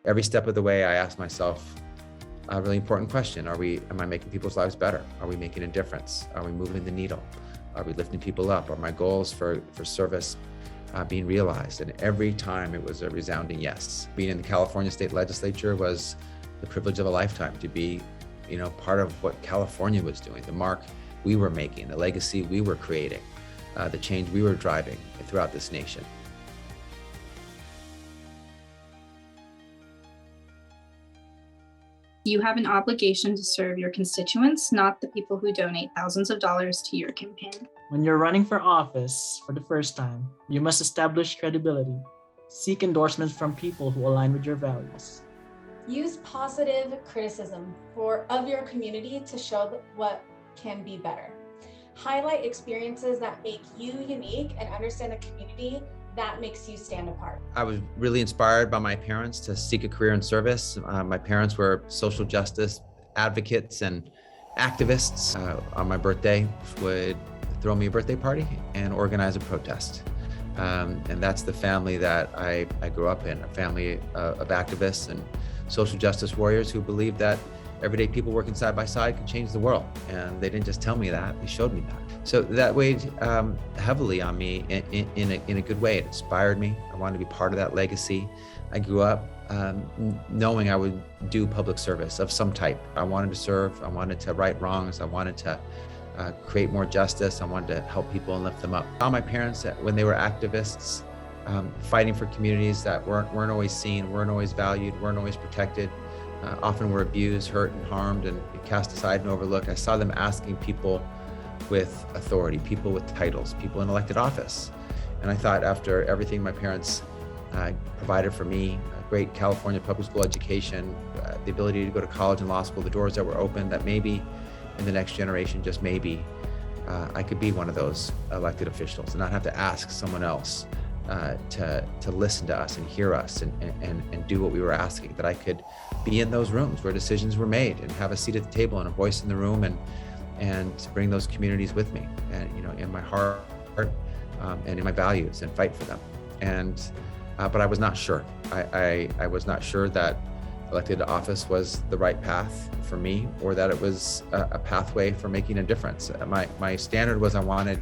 Every step of the way, I ask myself a really important question. Am I making people's lives better? Are we making a difference? Are we moving the needle? Are we lifting people up? Are my goals for service being realized? And every time it was a resounding yes. Being in the California state legislature was the privilege of a lifetime, to be, part of what California was doing, the mark we were making, the legacy we were creating, the change we were driving throughout this nation. You have an obligation to serve your constituents, not the people who donate thousands of dollars to your campaign. When you're running for office for the first time, you must establish credibility. Seek endorsements from people who align with your values. Use positive criticism of your community to show what can be better. Highlight experiences that make you unique and understand the community that makes you stand apart. I was really inspired by my parents to seek a career in service. My parents were social justice advocates and activists. On my birthday, would throw me a birthday party and organize a protest. And that's the family that I grew up in, a family of activists and social justice warriors who believed that everyday people working side by side can change the world. And they didn't just tell me that, they showed me that. So that weighed heavily on me in a good way. It inspired me. I wanted to be part of that legacy. I grew up knowing I would do public service of some type. I wanted to serve. I wanted to right wrongs. I wanted to create more justice. I wanted to help people and lift them up. I saw my parents, when they were activists, fighting for communities that weren't always seen, weren't always valued, weren't always protected. Often were abused, hurt, and harmed, and cast aside and overlooked. I saw them asking people with authority, people with titles, people in elected office. And I thought, after everything my parents provided for me, a great California public school education, the ability to go to college and law school, the doors that were open, that maybe in the next generation, just maybe, I could be one of those elected officials and not have to ask someone else to listen to us and hear us and do what we were asking, that I could be in those rooms where decisions were made and have a seat at the table and a voice in the room and bring those communities with me and, in my heart and in my values, and fight for them. And, but I was not sure. I was not sure that elected office was the right path for me, or that it was a pathway for making a difference. My standard was I wanted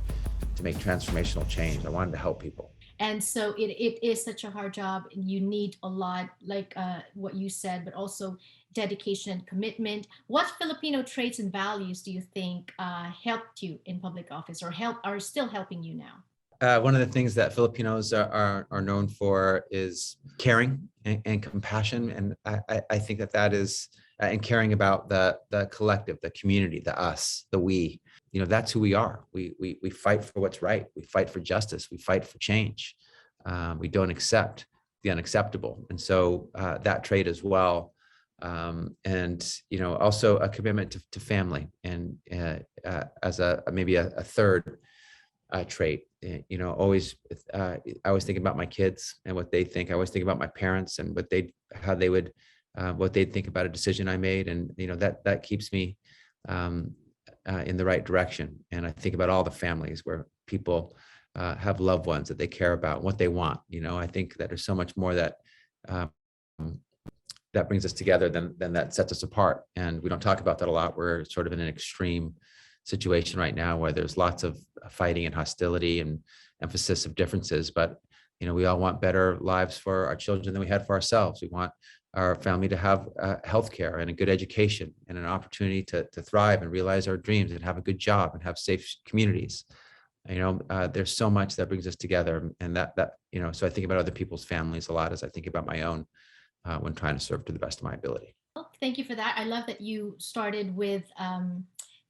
to make transformational change. I wanted to help people. And so it is such a hard job. You need a lot, like what you said, but also dedication and commitment. What Filipino traits and values do you think helped you in public office, or are still helping you now? One of the things that Filipinos are known for is caring and compassion. And I think that is, and caring about the collective, the community, the us, the we. That's who we are. We fight for what's right. We fight for justice. We fight for change. We don't accept the unacceptable. And so that trait as well. And, also a commitment to family, and as maybe a third trait. Always, I always think about my kids and what they think. I always think about my parents and what they'd think about a decision I made. And, that keeps me in the right direction. And I think about all the families where people have loved ones that they care about, what they want. I think that there's so much more that that brings us together than that sets us apart. And we don't talk about that a lot. We're sort of in an extreme situation right now where there's lots of fighting and hostility and emphasis of differences. But, we all want better lives for our children than we had for ourselves. We want our family to have healthcare and a good education and an opportunity to thrive and realize our dreams and have a good job and have safe communities. There's so much that brings us together, and so I think about other people's families a lot as I think about my own when trying to serve to the best of my ability. Well, thank you for that. I love that you started with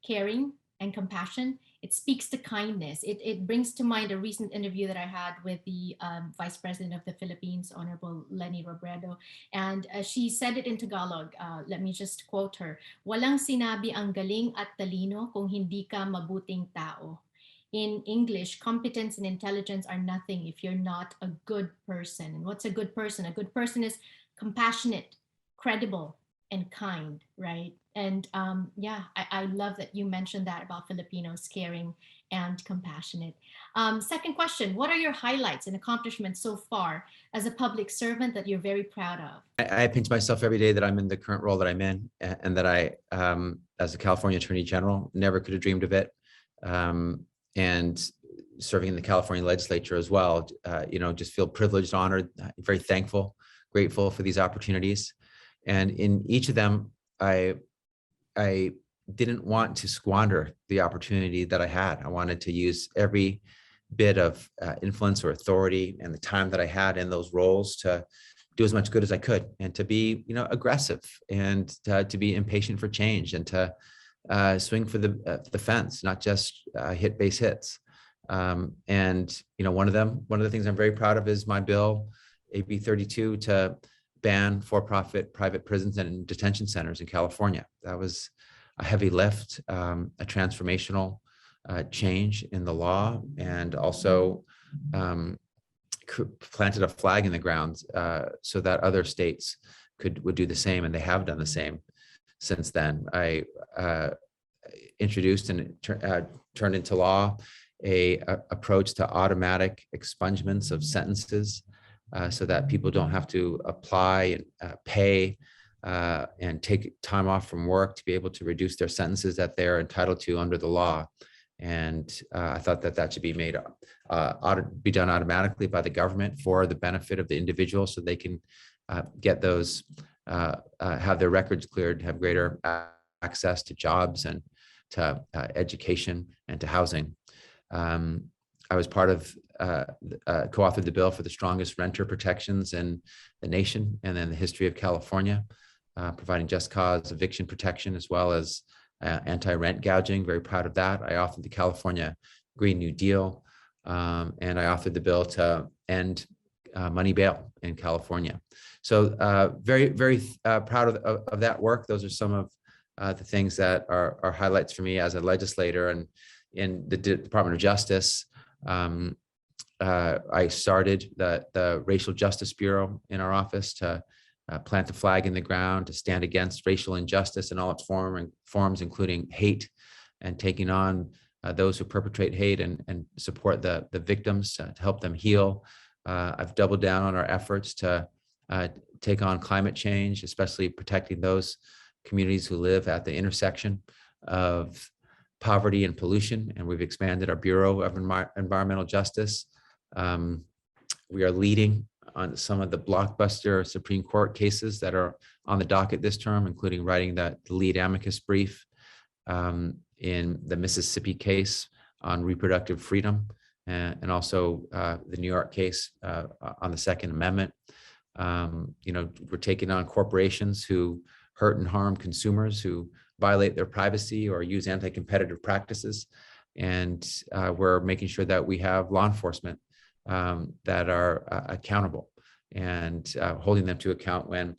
caring and compassion. It speaks to kindness. It brings to mind a recent interview that I had with the Vice President of the Philippines, Honorable Leni Robredo, and she said it in Tagalog. Let me just quote her. Walang sinabi ang galing at talino kung hindi ka mabuting tao. In English, competence and intelligence are nothing if you're not a good person. And what's a good person? A good person is compassionate, credible, and kind, right? And I love that you mentioned that about Filipinos caring and compassionate. Second question, what are your highlights and accomplishments so far as a public servant that you're very proud of? I pinch myself every day that I'm in the current role that I'm in, and that I, as a California Attorney General, never could have dreamed of it. And serving in the California legislature as well, just feel privileged, honored, very thankful, grateful for these opportunities. And in each of them, I didn't want to squander the opportunity that I had. I wanted to use every bit of influence or authority and the time that I had in those roles to do as much good as I could, and to be, aggressive, and to be impatient for change, and to swing for the fence, not just hit base hits. And one of the things I'm very proud of is my bill, AB 32, to ban for-profit private prisons and detention centers in California. That was a heavy lift, a transformational change in the law, and also planted a flag in the ground so that other states would do the same, and they have done the same since then. I introduced and turned into law a approach to automatic expungements of sentences, so that people don't have to apply and pay and take time off from work to be able to reduce their sentences that they're entitled to under the law. And I thought that should be be done automatically by the government for the benefit of the individual, so they can get those, have their records cleared, have greater access to jobs and to education and to housing. I was part of, co-authored the bill for the strongest renter protections in the nation and in the history of California, providing just cause eviction protection as well as anti-rent gouging. Very proud of that. I authored the California Green New Deal, and I authored the bill to end money bail in California. So very, very proud of that work. Those are some of the things that are highlights for me as a legislator. And in the Department of Justice, I started the Racial Justice Bureau in our office to plant the flag in the ground, to stand against racial injustice in all its forms, including hate, and taking on those who perpetrate hate, and support the victims to help them heal. I've doubled down on our efforts to take on climate change, especially protecting those communities who live at the intersection of poverty and pollution, and we've expanded our Bureau of Environmental Justice. We are leading on some of the blockbuster Supreme Court cases that are on the docket this term, including writing the lead amicus brief in the Mississippi case on reproductive freedom, and also the New York case on the Second Amendment. We're taking on corporations who hurt and harm consumers, who violate their privacy or use anti-competitive practices. And we're making sure that we have law enforcement that are accountable, and holding them to account when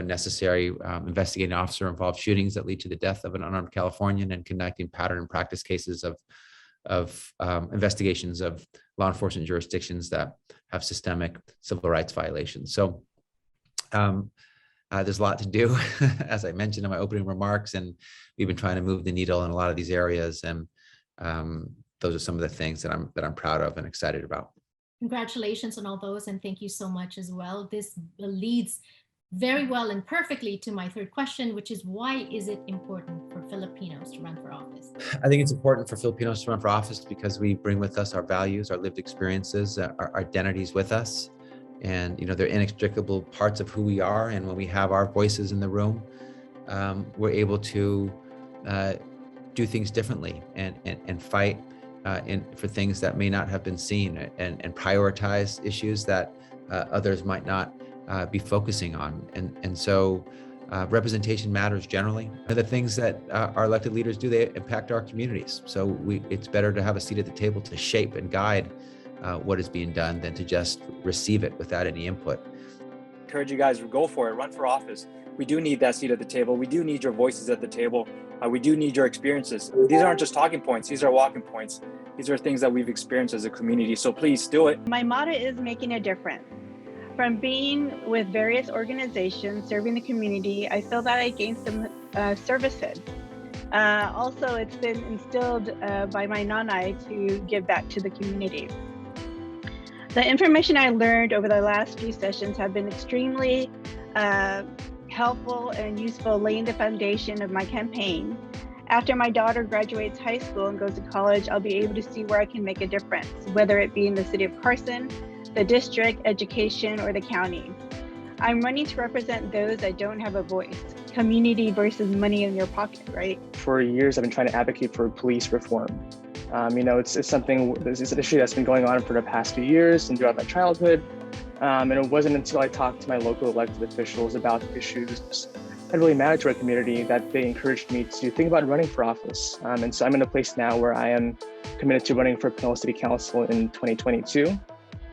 necessary, investigating officer-involved shootings that lead to the death of an unarmed Californian, and conducting pattern and practice cases of investigations of law enforcement jurisdictions that have systemic civil rights violations. So there's a lot to do, as I mentioned in my opening remarks, and we've been trying to move the needle in a lot of these areas. And those are some of the things that I'm proud of and excited about. Congratulations on all those, and thank you so much as well. This leads very well and perfectly to my third question, which is, why is it important for Filipinos to run for office? I think it's important for Filipinos to run for office because we bring with us our values, our lived experiences, our identities with us. And they're inextricable parts of who we are. And when we have our voices in the room, we're able to do things differently, and fight for things that may not have been seen, and prioritize issues that others might not be focusing on. And so representation matters generally. And the things that our elected leaders do, they impact our communities. So it's better to have a seat at the table to shape and guide what is being done than to just receive it without any input. Encourage you guys to go for it, run for office. We do need that seat at the table. We do need your voices at the table. We do need your experiences. These aren't just talking points, these are walking points. These are things that we've experienced as a community. So please do it. My motto is making a difference. From being with various organizations, serving the community, I feel that I gained some services. Also, it's been instilled by my nanay to give back to the community. The information I learned over the last few sessions have been extremely helpful and useful, laying the foundation of my campaign. After my daughter graduates high school and goes to college, I'll be able to see where I can make a difference, whether it be in the city of Carson, the district, education, or the county. I'm running to represent those that don't have a voice. Community versus money in your pocket, right? For years, I've been trying to advocate for police reform. It's something, it's an issue that's been going on for the past few years and throughout my childhood. And it wasn't until I talked to my local elected officials about issues that really matter to our community that they encouraged me to think about running for office. And so I'm in a place now where I am committed to running for Pinole City Council in 2022.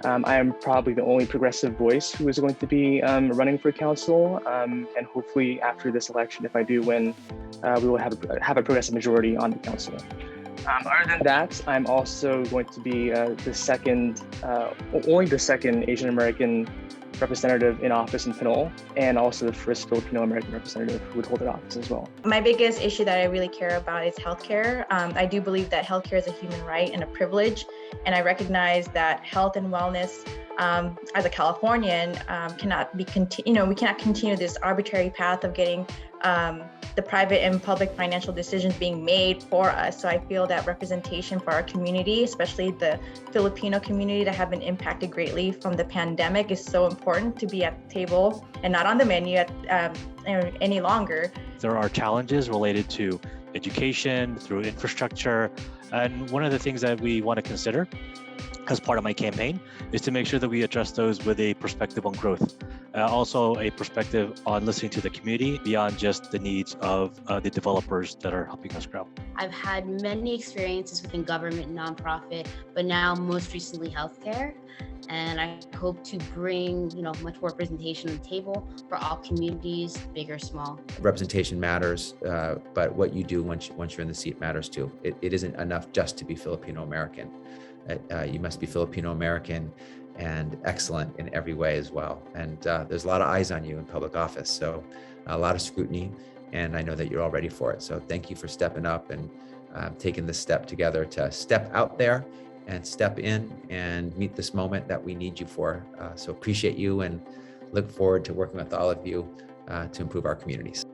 I am probably the only progressive voice who is going to be running for council. And hopefully after this election, if I do win, we will have a progressive majority on the council. Other than that, I'm also going to be only the second Asian American representative in office in Pinole, and also the first Filipino American representative who would hold that office as well. My biggest issue that I really care about is healthcare. I do believe that healthcare is a human right and a privilege, and I recognize that health and wellness, as a Californian, we cannot continue this arbitrary path of getting the private and public financial decisions being made for us. So I feel that representation for our community, especially the Filipino community that have been impacted greatly from the pandemic, is so important to be at the table and not on the menu any longer. There are challenges related to education, through infrastructure, and one of the things that we want to consider as part of my campaign is to make sure that we address those with a perspective on growth. Also a perspective on listening to the community beyond just the needs of the developers that are helping us grow. I've had many experiences within government, nonprofit, but now most recently healthcare. And I hope to bring, much more representation on the table for all communities, big or small. Representation matters, but what you do once you're in the seat matters too. It isn't enough just to be Filipino American. You must be Filipino American and excellent in every way as well. And there's a lot of eyes on you in public office, so a lot of scrutiny, and I know that you're all ready for it. So thank you for stepping up and taking this step together to step out there and step in and meet this moment that we need you for. So appreciate you and look forward to working with all of you to improve our communities.